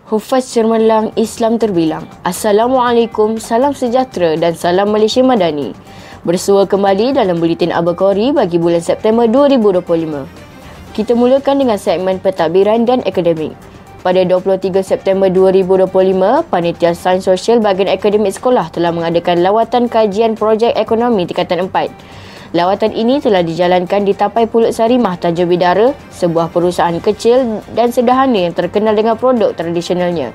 Hufaz Cemerlang Islam Terbilang. Assalamualaikum, salam sejahtera dan salam Malaysia Madani. Bersua kembali dalam Buletin Al-Bukhari bagi bulan September 2025. Kita mulakan dengan segmen pentadbiran dan akademik. Pada 23 September 2025, Panitia Sains Sosial Bahagian Akademik Sekolah telah mengadakan lawatan kajian projek ekonomi tingkatan 4. Lawatan ini telah dijalankan di Tapai Pulut Sarimah, Tanjung Bidara, sebuah perusahaan kecil dan sederhana yang terkenal dengan produk tradisionalnya.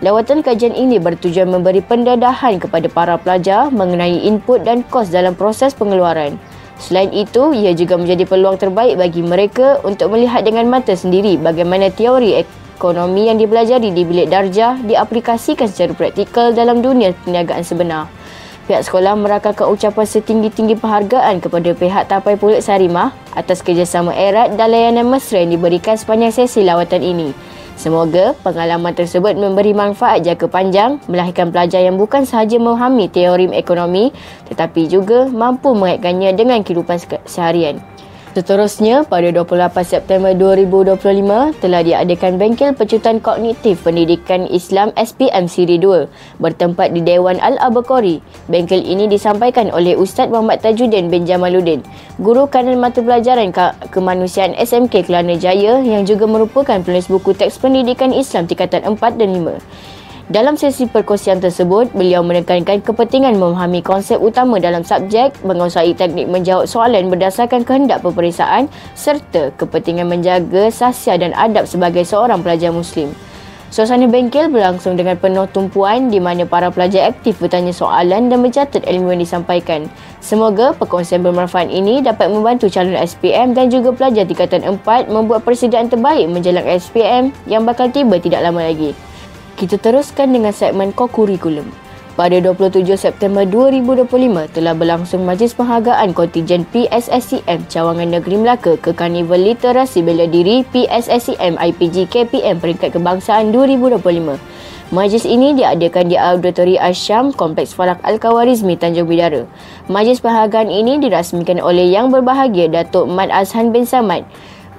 Lawatan kajian ini bertujuan memberi pendedahan kepada para pelajar mengenai input dan kos dalam proses pengeluaran. Selain itu, ia juga menjadi peluang terbaik bagi mereka untuk melihat dengan mata sendiri bagaimana teori ekonomi yang dipelajari di bilik darjah diaplikasikan secara praktikal dalam dunia perniagaan sebenar. Pihak sekolah merakamkan ucapan setinggi-tinggi penghargaan kepada pihak Tapai Pulut Sarimah atas kerjasama erat dan layanan mesra yang diberikan sepanjang sesi lawatan ini. Semoga pengalaman tersebut memberi manfaat jangka panjang, melahirkan pelajar yang bukan sahaja memahami teori ekonomi tetapi juga mampu mengaitkannya dengan kehidupan seharian. Seterusnya, pada 28 September 2025 telah diadakan Bengkel Pecutan Kognitif Pendidikan Islam SPM Siri 2 bertempat di Dewan Al-Bukhari. Bengkel ini disampaikan oleh Ustaz Muhammad Tajuddin bin Jamaluddin, Guru Kanan Mata Pelajaran Kemanusiaan SMK Kelana Jaya yang juga merupakan penulis buku teks pendidikan Islam tingkatan 4 dan 5. Dalam sesi perkongsian tersebut, beliau menekankan kepentingan memahami konsep utama dalam subjek, menguasai teknik menjawab soalan berdasarkan kehendak peperiksaan serta kepentingan menjaga sahsia dan adab sebagai seorang pelajar Muslim. Suasana bengkel berlangsung dengan penuh tumpuan di mana para pelajar aktif bertanya soalan dan mencatat ilmu yang disampaikan. Semoga perkongsian bermanfaat ini dapat membantu calon SPM dan juga pelajar tingkatan 4 membuat persediaan terbaik menjelang SPM yang bakal tiba tidak lama lagi. Kita teruskan dengan segmen Kokurikulum. Pada 27 September 2025 telah berlangsung Majlis Penghargaan Kontijen PSSCM Cawangan Negeri Melaka ke Karnival Literasi Bela Diri PSSCM IPG KPM Peringkat Kebangsaan 2025. Majlis ini diadakan di Auditori Asyam Kompleks Falak Al-Khawarizmi Tanjung Bidara. Majlis penghargaan ini dirasmikan oleh Yang Berbahagia Datuk Mat Azhan bin Samad,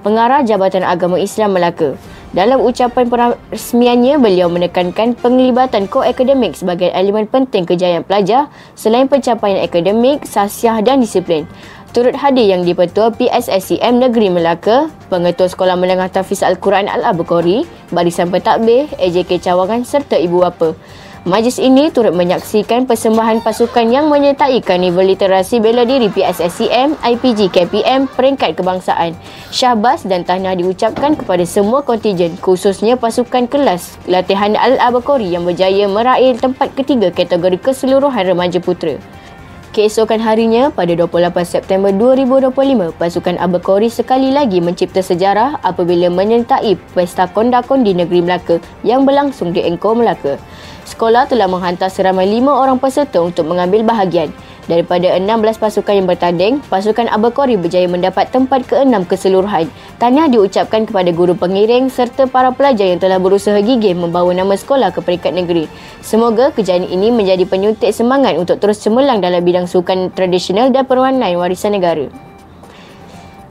Pengarah Jabatan Agama Islam Melaka. Dalam ucapan perasmiannya, beliau menekankan penglibatan ko-akademik sebagai elemen penting kejayaan pelajar selain pencapaian akademik, sahsiah dan disiplin. Turut hadir yang di-Pertua PSSCM Negeri Melaka, Pengetua Sekolah Menengah Tahfiz Al-Quran Al-Bukhari, Barisan Pentadbir, AJK Cawangan serta ibu bapa. Majlis ini turut menyaksikan persembahan pasukan yang menyertai Karnival Literasi Bela Diri PSSCM IPG KPM Peringkat Kebangsaan. Syahbaz dan tahniah diucapkan kepada semua kontijen, khususnya pasukan kelas latihan Al-Bukhari yang berjaya meraih tempat ketiga kategori keseluruhan remaja putera. Keesokan harinya, pada 28 September 2025, pasukan Al-Bukhari sekali lagi mencipta sejarah apabila menyertai Pesta Kondakon di Negeri Melaka yang berlangsung di Angkor, Melaka. Sekolah telah menghantar seramai 5 orang peserta untuk mengambil bahagian. Daripada 16 pasukan yang bertanding, pasukan Al-Bukhari berjaya mendapat tempat ke-6 keseluruhan. Tahniah diucapkan kepada guru pengiring serta para pelajar yang telah berusaha gigih membawa nama sekolah ke peringkat negeri. Semoga kejayaan ini menjadi penyuntik semangat untuk terus cemerlang dalam bidang sukan tradisional dan perwarnaan warisan negara.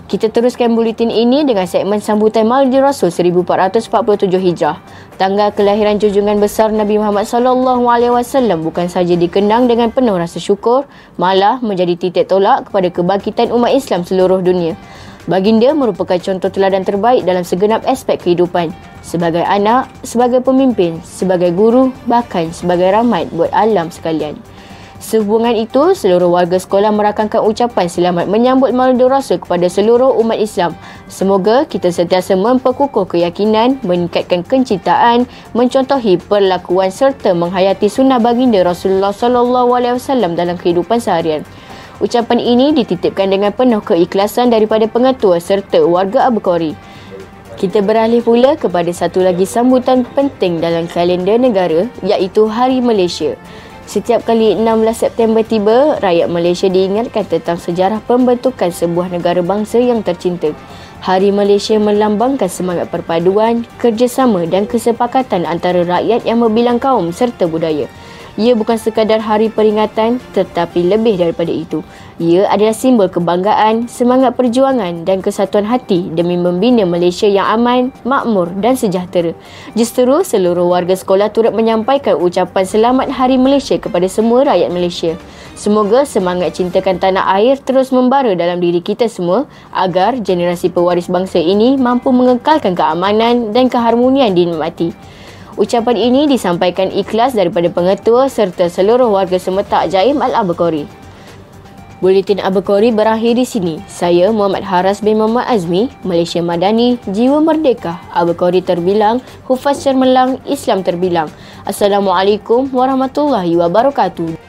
Kita teruskan buletin ini dengan segmen sambutan Maulid Rasul 1447 Hijrah. Tanggal kelahiran junjungan besar Nabi Muhammad SAW bukan sahaja dikenang dengan penuh rasa syukur, malah menjadi titik tolak kepada kebangkitan umat Islam seluruh dunia. Baginda merupakan contoh teladan terbaik dalam segenap aspek kehidupan. Sebagai anak, sebagai pemimpin, sebagai guru, bahkan sebagai rahmat buat alam sekalian. Sehubungan itu, seluruh warga sekolah merakamkan ucapan selamat menyambut Maulid Rasul kepada seluruh umat Islam. Semoga kita sentiasa memperkukuh keyakinan, meningkatkan kecintaan, mencontohi perlakuan serta menghayati sunnah baginda Rasulullah SAW dalam kehidupan seharian. Ucapan ini dititipkan dengan penuh keikhlasan daripada pengetua serta warga Al-Bukhari. Kita beralih pula kepada satu lagi sambutan penting dalam kalender negara, iaitu Hari Malaysia. Setiap kali 16 September tiba, rakyat Malaysia diingatkan tentang sejarah pembentukan sebuah negara bangsa yang tercinta. Hari Malaysia melambangkan semangat perpaduan, kerjasama dan kesepakatan antara rakyat yang berbilang kaum serta budaya. Ia bukan sekadar hari peringatan tetapi lebih daripada itu. Ia adalah simbol kebanggaan, semangat perjuangan dan kesatuan hati demi membina Malaysia yang aman, makmur dan sejahtera. Justeru seluruh warga sekolah turut menyampaikan ucapan selamat Hari Malaysia kepada semua rakyat Malaysia. Semoga semangat cintakan tanah air terus membara dalam diri kita semua agar generasi pewaris bangsa ini mampu mengekalkan keamanan dan keharmonian dinikmati. Ucapan ini disampaikan ikhlas daripada pengetua serta seluruh warga Semetak Jaim Al-Abaqori. Buletin Abaqori berakhir di sini. Saya Muhammad Haras bin Muhammad Azmi, Malaysia Madani, Jiwa Merdeka, Abaqori terbilang, Hufaz Cermelang, Islam terbilang. Assalamualaikum warahmatullahi wabarakatuh.